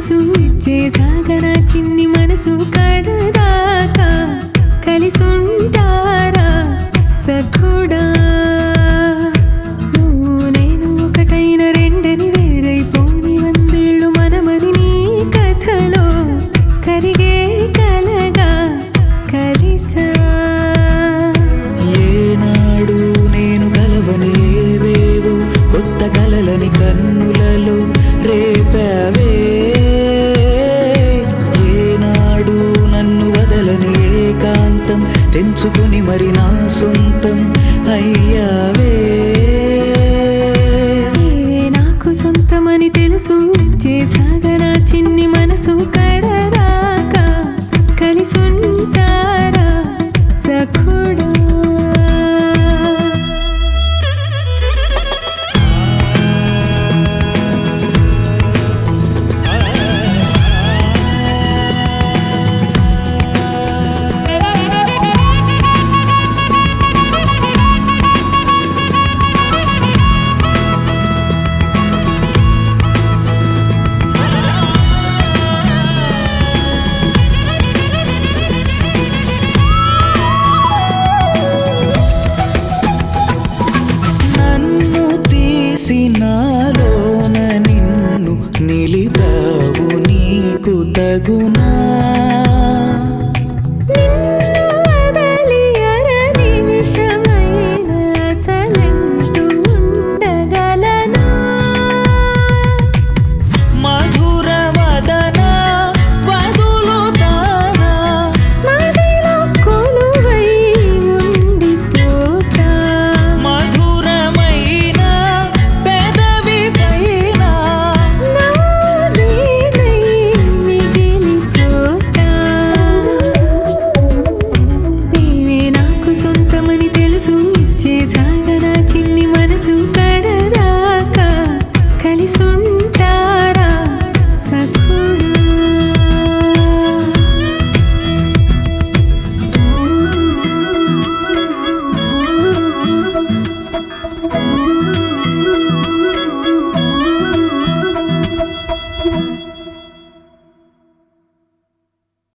తెలుసు చేసాగరా చిన్ని మనసు కడదాకా కలిసుంటారా సఖుడా నువ్వు నేను ఒకటైన రెండని వేరైపోని వందేళ్ళు మనమని నీ కథలో కరిగే కలగా కలిసా ఏనాడు నేను కలవని ఏవేవో కొత్త కలలని కన్నులలో రేపావే ఏనాడు నన్ను వదలని ఏకాంతం తెంచుకొని మరి నా సొంతం అయ్యావే నాకు సొంతమని తెలుసు చేసాగరా చిన్ని మనసు కడదాకా కలిసుంటారా సఖుడా నాలోన నిన్ను నిలిపావు నీకు తగునా